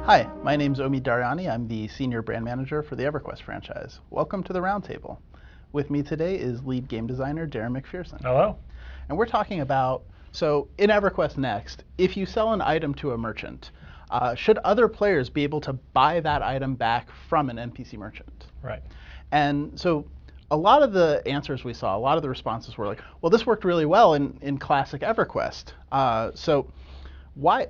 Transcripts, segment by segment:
Hi, my name's Omi Daryani. I'm the Senior Brand Manager for the EverQuest franchise. Welcome to the Roundtable. With me today is lead game designer Darren McPherson. Hello. And we're talking about, so in EverQuest Next, if you sell an item to a merchant, should other players be able to buy that item back from an NPC merchant? Right. And so a lot of the answers we saw, a lot of the responses were like, well, this worked really well in classic EverQuest. So why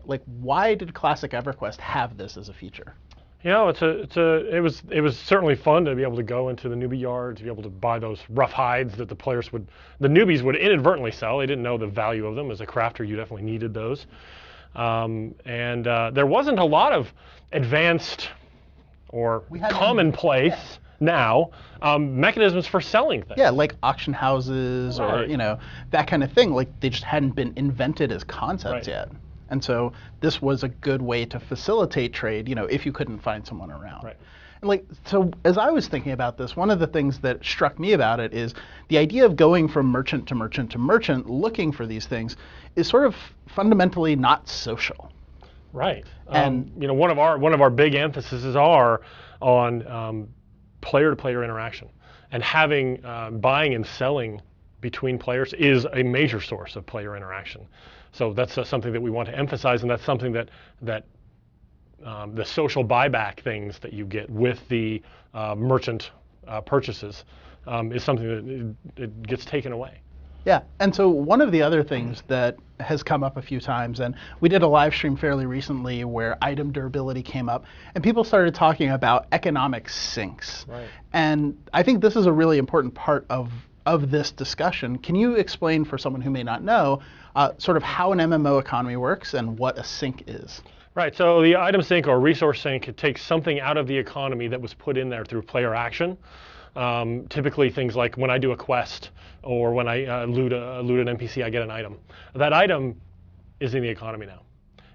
did classic EverQuest have this as a feature? You know, it was certainly fun to be able to go into the newbie yard, to be able to buy those rough hides that the newbies would inadvertently sell. They didn't know the value of them. As a crafter, you definitely needed those. There wasn't a lot of advanced or commonplace now mechanisms for selling things. Yeah, like auction houses or that kind of thing. Like they just hadn't been invented as concepts yet. And so this was a good way to facilitate trade, if you couldn't find someone around. Right. And so as I was thinking about this, one of the things that struck me about it is the idea of going from merchant to merchant to merchant looking for these things is sort of fundamentally not social. Right. And one of our big emphases are on player-to-player interaction, and having buying and selling between players is a major source of player interaction. So that's something that we want to emphasize, and that's something that the social buyback things that you get with the merchant purchases is something that it gets taken away. Yeah, and so one of the other things that has come up a few times, and we did a live stream fairly recently where item durability came up, and people started talking about economic sinks. Right. And I think this is a really important part of this discussion. Can you explain for someone who may not know sort of how an MMO economy works and what a sink is? Right, so the item sink or resource sink, it takes something out of the economy that was put in there through player action. Typically things like when I do a quest or when I loot an NPC, I get an item. That item is in the economy now.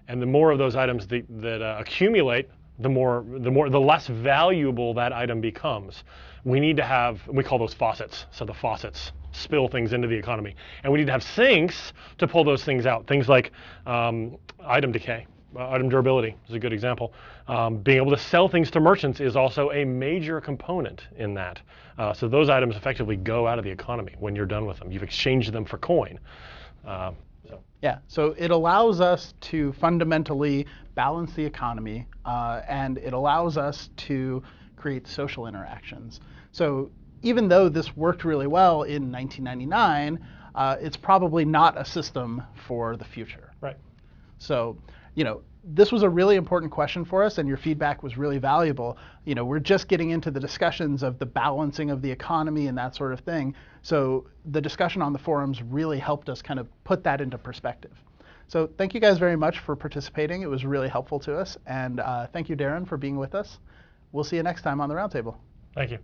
And the more of those items that accumulate, the less valuable that item becomes. We need to have, we call those faucets. So the faucets spill things into the economy. And we need to have sinks to pull those things out. Things like item decay. Item durability is a good example. Being able to sell things to merchants is also a major component in that. So those items effectively go out of the economy when you're done with them. You've exchanged them for coin. Yeah, so it allows us to fundamentally balance the economy, and it allows us to create social interactions. So even though this worked really well in 1999, it's probably not a system for the future. Right. So, this was a really important question for us, and your feedback was really valuable. We're just getting into the discussions of the balancing of the economy and that sort of thing. So the discussion on the forums really helped us kind of put that into perspective. So thank you guys very much for participating. It was really helpful to us. And thank you, Darren, for being with us. We'll see you next time on the Roundtable. Thank you.